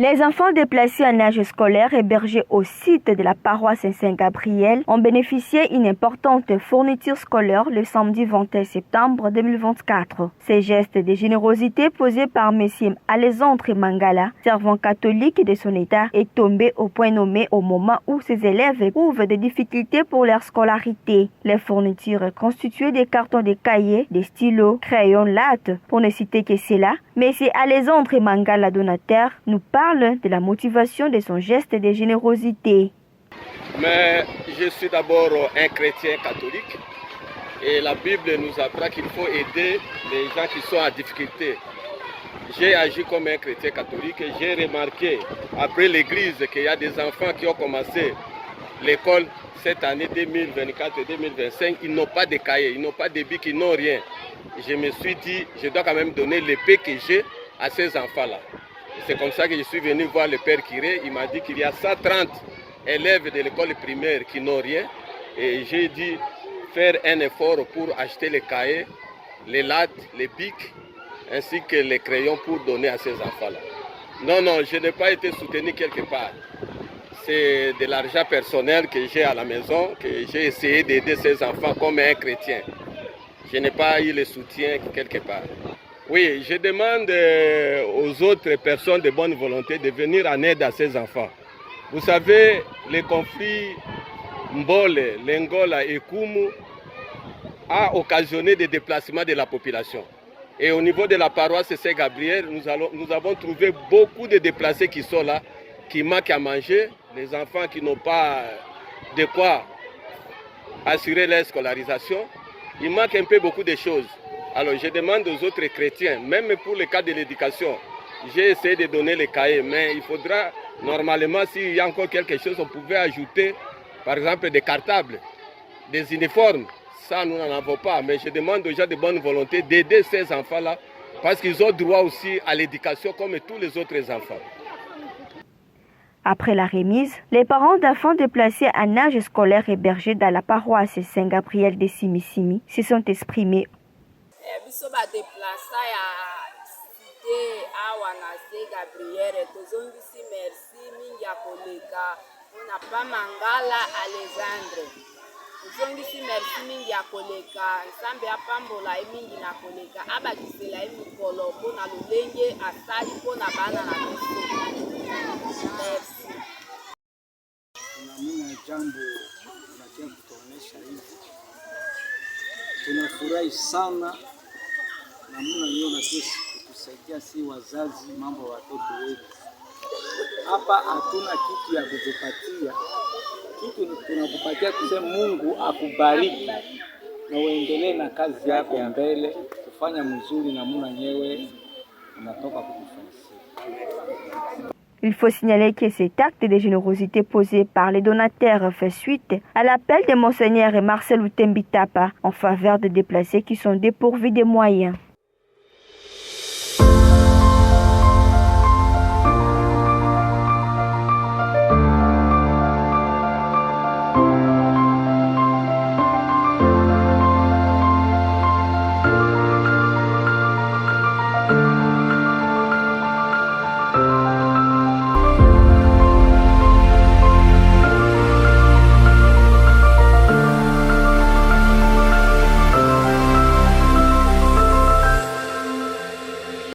Les enfants déplacés en âge scolaire hébergés au site de la paroisse Saint-Gabriel ont bénéficié d'une importante fourniture scolaire le samedi 21 septembre 2024. Ces gestes de générosité posés par M. Alexandre Mangala, servant catholique de son état, est tombé au point nommé au moment où ses élèves éprouvent des difficultés pour leur scolarité. Les fournitures constituées des cartons de cahiers, des stylos, crayons, lattes, pour ne citer que cela. M. Alexandre Mangala, donateur, nous parle de la motivation de son geste de générosité. Mais je suis d'abord un chrétien catholique et la Bible nous apprend qu'il faut aider les gens qui sont en difficulté. J'ai agi comme un chrétien catholique et j'ai remarqué après l'église qu'il y a des enfants qui ont commencé l'école cette année 2024 et 2025, ils n'ont pas de cahiers, ils n'ont pas de bics, ils n'ont rien. Je me suis dit, je dois quand même donner l'épée que j'ai à ces enfants-là. C'est comme ça que je suis venu voir le père Kiré. Il m'a dit qu'il y a 130 élèves de l'école primaire qui n'ont rien. Et j'ai dit faire un effort pour acheter les cahiers, les lattes, les bics, ainsi que les crayons pour donner à ces enfants-là. Non, je n'ai pas été soutenu quelque part. C'est de l'argent personnel que j'ai à la maison, que j'ai essayé d'aider ces enfants comme un chrétien. Je n'ai pas eu le soutien quelque part. Oui, je demande aux autres personnes de bonne volonté de venir en aide à ces enfants. Vous savez, les conflits Mbole, Lengola et Kumu a occasionné des déplacements de la population. Et au niveau de la paroisse Saint-Gabriel, nous avons trouvé beaucoup de déplacés qui sont là, qui manquent à manger, les enfants qui n'ont pas de quoi assurer leur scolarisation. Il manque un peu beaucoup de choses. Alors je demande aux autres chrétiens, même pour le cas de l'éducation, j'ai essayé de donner les cahiers, mais il faudra, normalement, s'il y a encore quelque chose, on pouvait ajouter, par exemple, des cartables, des uniformes. Ça, nous n'en avons pas, mais je demande aux gens de bonne volonté d'aider ces enfants-là, parce qu'ils ont droit aussi à l'éducation comme tous les autres enfants. Après la remise, les parents d'enfants déplacés en âge scolaire hébergés dans la paroisse Saint-Gabriel de Simissimi se sont exprimés. Biso ba déplaça ya cité awa na Saint-Gabriel tozongisi merci mingi ya koleka mpona pa Mangala Alexandre tozongisi merci mingi ya koleka nzambe apambola ye mingi na koleka abakisela ye mikolo mpona lolenge asali mpona bana na biso. Merci. Namuna jambo unatia kutuonesha hivi, tunafurahi sana namuna hiyo natesi kutusaidia si wazazi mambo ya watoto wetu. Hapa hatuna kitu ya kutupatia, kitu tunakupatia kusema Mungu akubariki na uendelee na kazi yako mbele kufanya mzuri namuna nyewe unatoka kutufanyia. Il faut signaler que cet acte de générosité posé par les donataires fait suite à l'appel de Monseigneur Marcel Outembitapa en faveur des déplacés qui sont dépourvus de moyens.